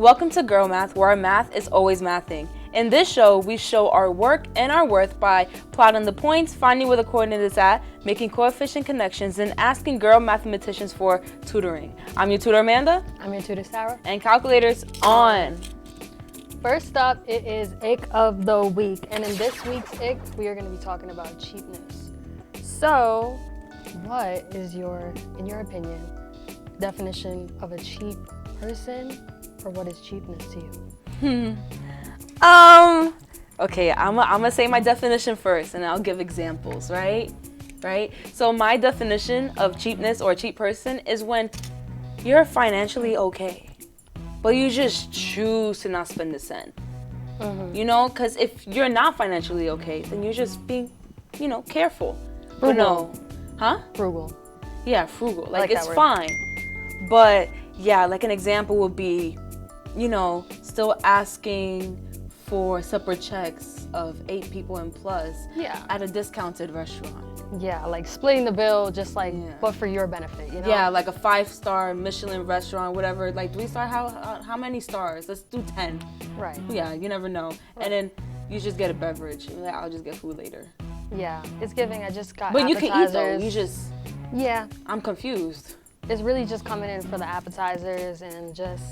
Welcome to Girl Math, where our math is always mathing. In this show, we show our work and our worth by plotting the points, finding where the coordinate is at, making coefficient connections, and asking girl mathematicians for tutoring. I'm your tutor, Amanda. I'm your tutor, Sarah. And calculators on. First up, it is ick of the week. And in this week's ick, we are going to be talking about cheapness. So, what is in your opinion, definition of a cheap person, or what is cheapness to you? Okay, I'm gonna say my definition first, and I'll give examples, right? So my definition of cheapness or a cheap person is when you're financially okay, but you just choose to not spend a cent. Mm-hmm. You know, because if you're not financially okay, then you're just being, careful. Frugal. But no, huh? Frugal. Yeah, frugal. Like it's fine. But yeah, like an example would be, still asking for separate checks of 8 people and plus at a discounted restaurant. Yeah, like splitting the bill but for your benefit, Yeah, like a 5-star Michelin restaurant, whatever, like 3-star, how many stars? Let's do 10. Right. Yeah, you never know. Right. And then you just get a beverage. You're like, I'll just get food later. Yeah, it's giving, I just got But appetizers. You can eat though, you just... Yeah. I'm confused. It's really just coming in for the appetizers and just...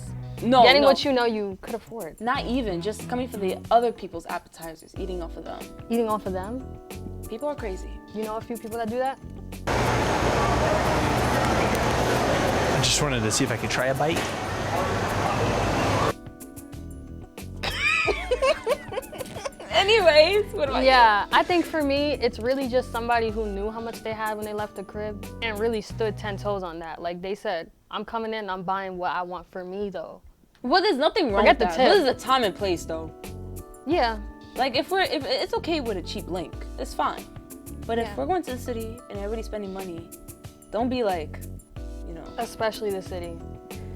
Getting what you could afford. Not even, just coming for the other people's appetizers, eating off of them. Eating off of them? People are crazy. You know a few people that do that? I just wanted to see if I could try a bite. Anyways, what about you? I think for me, it's really just somebody who knew how much they had when they left the crib and really stood 10 toes on that. Like they said, I'm coming in, I'm buying what I want for me though. Well, there's nothing wrong with that. This is a time and place though. Yeah. Like if it's okay with a cheap link, it's fine. But if we're going to the city and everybody's spending money, don't be like, Especially the city.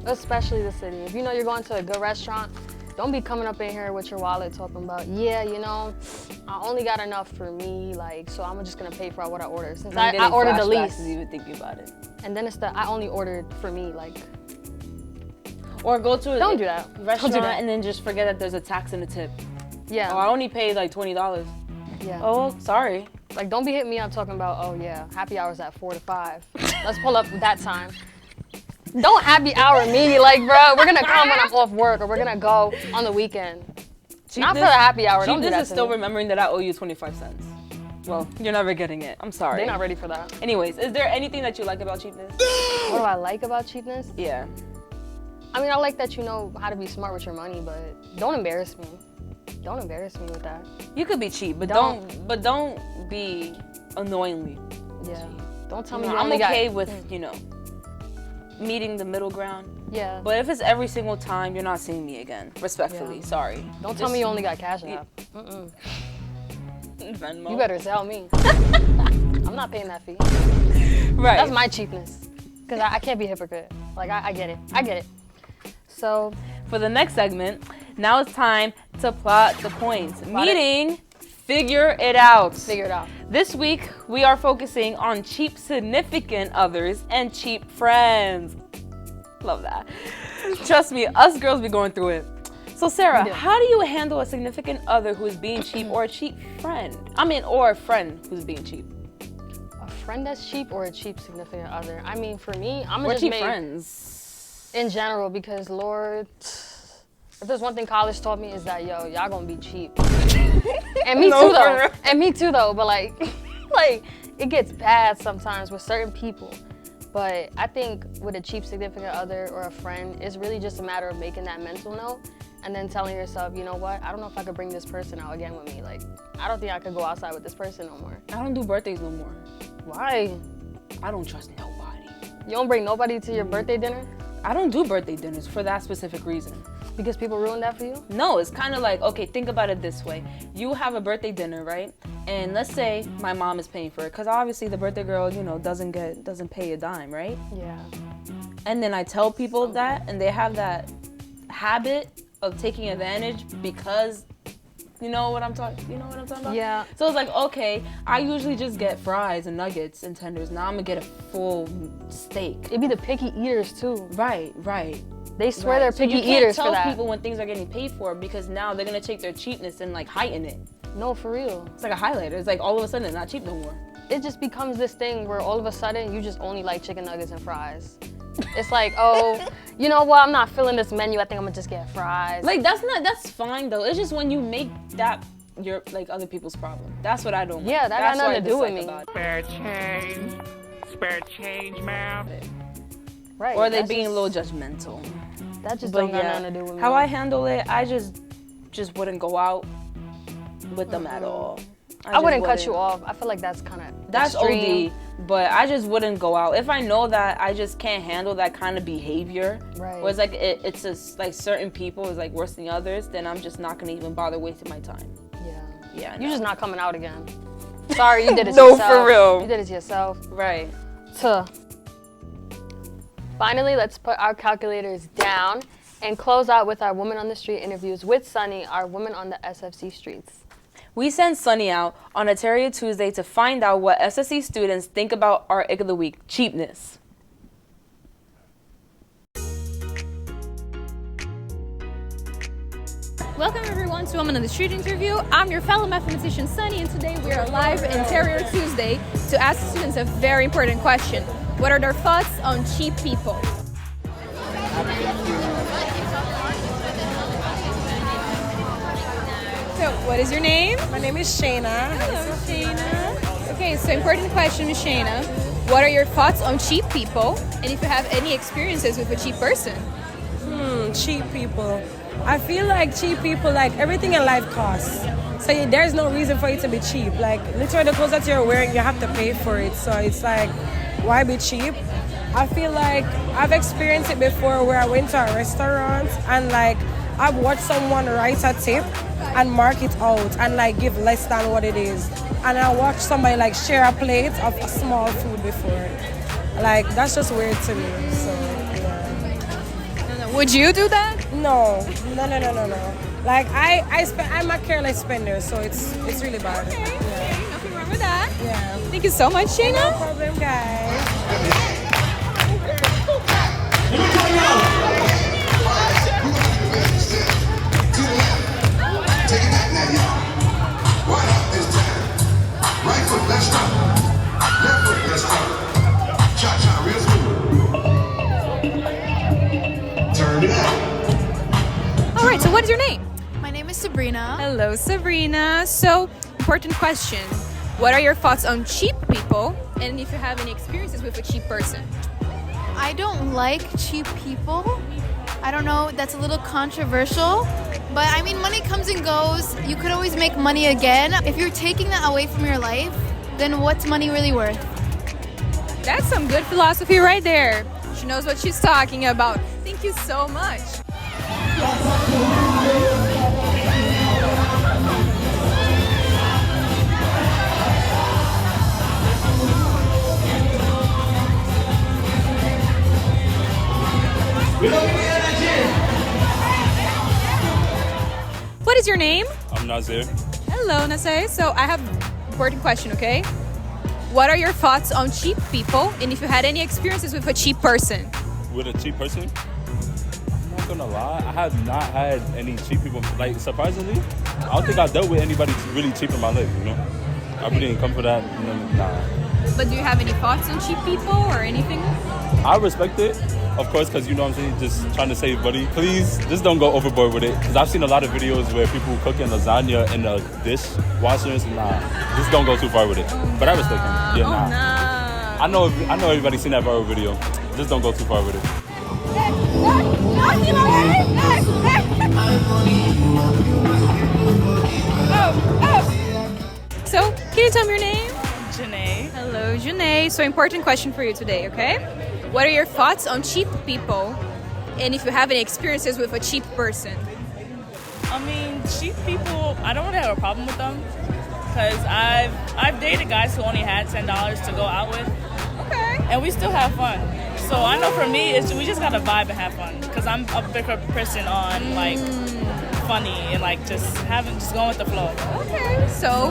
Especially the city. If you know you're going to a good restaurant, don't be coming up in here with your wallet talking about, I only got enough for me, so I'm just gonna pay for what I ordered. Since I ordered the least. Even thinking about it. And then it's I only ordered for me, Or go to a restaurant and then just forget that there's a tax and a tip. Yeah. Oh, I only paid $20. Yeah. Oh, sorry. Don't be hitting me up talking about, happy hour's at 4 to 5. Let's pull up that time. Don't happy hour me, bro, we're gonna come when I'm off work, or we're gonna go on the weekend. Not for the happy hour. Don't do that. Cheapness is still remembering that I owe you 25 cents. Well, you're never getting it. I'm sorry. They're not ready for that. Anyways, is there anything that you like about cheapness? What do I like about cheapness? Yeah. I mean, I like that you know how to be smart with your money, but don't embarrass me. Don't embarrass me with that. You could be cheap, but don't be annoyingly. Yeah. Don't tell me I'm okay with, meeting the middle ground. Yeah. But if it's every single time, you're not seeing me again. Respectfully, sorry. Don't tell me you only got cash app. Venmo. You better tell me. I'm not paying that fee. Right. That's my cheapness. Because I can't be a hypocrite. I get it. I get it. So, for the next segment, now it's time to plot the points. Meaning, figure it out. Figure it out. This week, we are focusing on cheap significant others and cheap friends. Love that. Trust me, us girls be going through it. So Sarah, how do you handle a significant other who is being cheap or a cheap friend? Or a friend who's being cheap. A friend that's cheap or a cheap significant other? I mean, for me, I'm gonna or just cheap make friends. In general, because Lord, if there's one thing college taught me is that, y'all gonna be cheap. And me too though. And me too though, but it gets bad sometimes with certain people. But I think with a cheap significant other or a friend, it's really just a matter of making that mental note and then telling yourself, you know what, I don't know if I could bring this person out again with me. I don't think I could go outside with this person no more. I don't do birthdays no more. Why? I don't trust nobody. You don't bring nobody to your birthday dinner? I don't do birthday dinners for that specific reason. Because people ruin that for you? No, it's kind of okay, think about it this way. You have a birthday dinner, right? And let's say my mom is paying for it, because obviously the birthday girl, doesn't pay a dime, right? Yeah. And then I tell people that, and they have that habit of taking advantage because you know what I'm talking about? Yeah. So it's okay, I usually just get fries and nuggets and tenders. Now I'm gonna get a full steak. It'd be the picky eaters too. Right. They swear Right. they're So you picky can't eaters for tell that. people when things are getting paid for because now they're gonna take their cheapness and like heighten it. No, for real. It's like a highlighter. It's like all of a sudden it's not cheap no more. It just becomes this thing where all of a sudden you just only like chicken nuggets and fries. It's like, oh, you know what? I'm not feeling this menu. I think I'm gonna just get fries. Like that's fine though. It's just when you make that your like other people's problem. That's what I don't like. Yeah, that That's got what I nothing to do with dislike me. about it. Spare change, ma'am. right. Or they that's being a just- little judgmental. That just But don't got yeah, nothing to do with me. how I handle it, I just wouldn't go out with them at all. I wouldn't cut you off. I feel like that's kind of That's extreme. OD, but I just wouldn't go out if I know that I just can't handle that kind of behavior. Right. Where it's like it's just like certain people is like worse than others, then I'm just not gonna even bother wasting my time. Yeah. Yeah, You're no. just not coming out again. Sorry, you did it to No, yourself. for real. You did it to yourself. Right. Finally, let's put our calculators down and close out with our Woman on the Street interviews with Sunny, our woman on the SFC streets. We sent Sunny out on a Terrier Tuesday to find out what SSC students think about our Ick of the Week, cheapness. Welcome everyone to Woman on the Street interview. I'm your fellow mathematician Sunny, and today we are live in Terrier Tuesday to ask students a very important question. What are their thoughts on cheap people? So, what is your name? My name is Shayna. Hello, Shayna. Okay, so important question, Miss Shayna. What are your thoughts on cheap people, and if you have any experiences with a cheap person? Cheap people. I feel like cheap people, like everything in life costs. So there's no reason for you to be cheap. Like literally the clothes that you're wearing, you have to pay for it. So it's like, why be cheap? I feel like I've experienced it before where I went to a restaurant and like I've watched someone write a tip and mark it out and like give less than what it is. And I watched somebody like share a plate of a small food before. Like that's just weird to me. So yeah. Would you do that? No. Like I'm a careless spender, so it's really bad. Okay, Yeah. nothing wrong with that. Yeah. Thank you so much, Shayna. No problem, guys. Take it back now, y'all. Right up this time. Right foot, let's stop. Left foot, let's stop. Cha-cha, real smooth. Turn it up. All right, so what is your name? My name is Sabrina. Hello, Sabrina. So, important question. What are your thoughts on cheap people, and if you have any experiences with a cheap person? I don't like cheap people. I don't know, that's a little controversial. But I mean, money comes and goes. You could always make money again. If you're taking that away from your life, then what's money really worth? That's some good philosophy right there. She knows what she's talking about. Thank you so much. What is your name? I'm Nazir. Hello, Nasai. So I have an important question, okay? What are your thoughts on cheap people, and if you had any experiences with a cheap person? With a cheap person? I'm not gonna lie, I have not had any cheap people. Like, surprisingly, I don't think I dealt with anybody really cheap in my life, you know? I really didn't come for that, you know, nah. But do you have any thoughts on cheap people or anything? I respect it, of course, because you know what I'm saying, just trying to save money. Please, just don't go overboard with it, because I've seen a lot of videos where people cooking lasagna in a dishwashers. Nah, just don't go too far with it. But I respect them. Yeah, nah. Nah. I know everybody's seen that viral video. Just don't go too far with it. So, can you tell me your name? Janae. Hello, Janae. So, important question for you today, okay? What are your thoughts on cheap people, and if you have any experiences with a cheap person? I mean, cheap people, I don't really have a problem with them because I've dated guys who only had $10 to go out with, Okay. and we still have fun. So I know for me, we just gotta vibe and have fun because I'm a bigger person on like funny and like just going with the flow. Okay. So,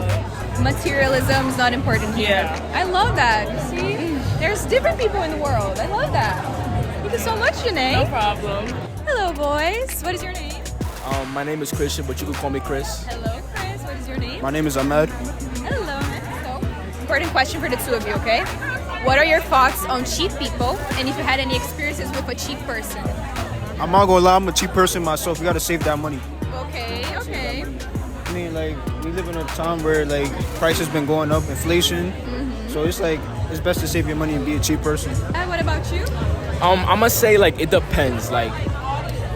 materialism is not important here. Yeah. I love that. You see? There's different people in the world. I love that. you so much, Janae. No problem. Hello, boys. What is your name? My name is Christian, but you can call me Chris. Hello, Chris. What is your name? My name is Ahmed. Hello. So, important question for the two of you, okay? What are your thoughts on cheap people, and if you had any experiences with a cheap person? I'm not gonna lie, I'm a cheap person myself. You gotta save that money. Okay. I mean, like, we live in a time where, like, prices been going up, inflation. So it's like, it's best to save your money and be a cheap person. What about you? I'm gonna say, like, it depends. Like,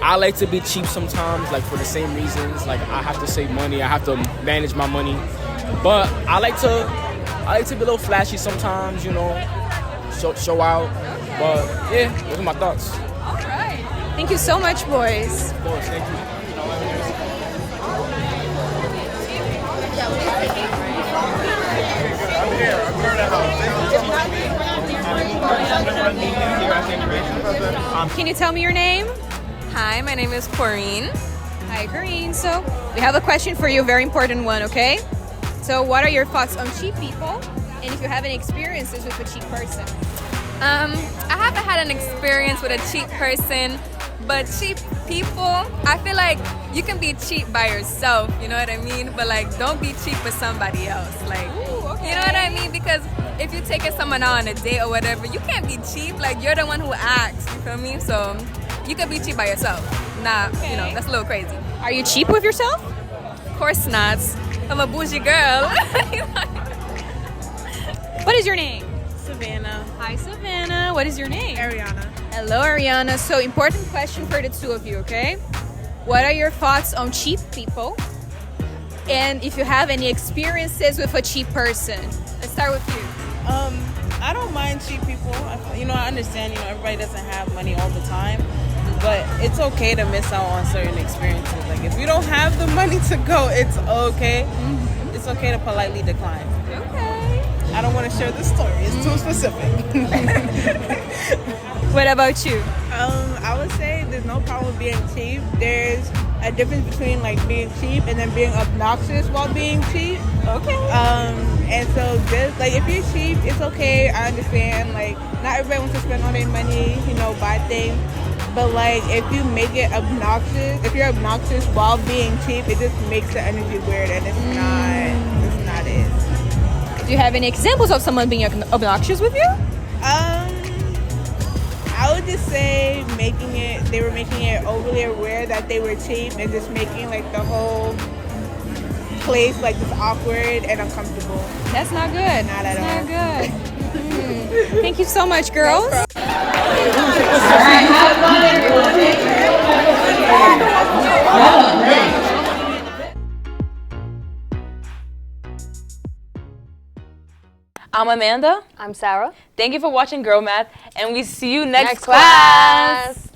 I like to be cheap sometimes, like, for the same reasons. Like, I have to save money, I have to manage my money. But I like to be a little flashy sometimes, you know, show out. Okay. But yeah, those are my thoughts. All right. Thank you so much, boys. Of course, thank you. Can you tell me your name? Hi, my name is Corrine. Hi, Corrine. So we have a question for you, a very important one, okay? So what are your thoughts on cheap people? And if you have any experiences with a cheap person? I haven't had an experience with a cheap person, but cheap people, I feel like you can be cheap by yourself, you know what I mean? But like, don't be cheap with somebody else. Like, Ooh, okay. you know what I mean? Because if you're taking someone out on a date or whatever, you can't be cheap. Like, you're the one who acts, you feel me? So you can be cheap by yourself. Nah, you know, that's a little crazy. Are you cheap with yourself? Of course not. I'm a bougie girl. What is your name? Savannah. Hi, Savannah. What is your name? Ariana. Hello, Ariana. So, important question for the two of you, okay? What are your thoughts on cheap people? And if you have any experiences with a cheap person? Let's start with you. I don't mind cheap people. I understand, everybody doesn't have money all the time. But it's okay to miss out on certain experiences. Like, if you don't have the money to go, it's okay. It's okay to politely decline. Okay. I don't want to share this story. It's too specific. What about you? I would say there's no problem with being cheap. There's a difference between like being cheap and then being obnoxious while being cheap. Okay. And so just like if you're cheap, it's okay. I understand. Like not everybody wants to spend all their money, buy things. But like if you make it obnoxious, if you're obnoxious while being cheap, it just makes the energy weird and it's not it. Do you have any examples of someone being obnoxious with you? I would just say they were making it overly aware that they were cheap and just making like the whole place like just awkward and uncomfortable. That's not good. Not at all. Not good. Thank you so much, girls. I'm Amanda. I'm Sarah. Thank you for watching Girl Math, and we see you next class.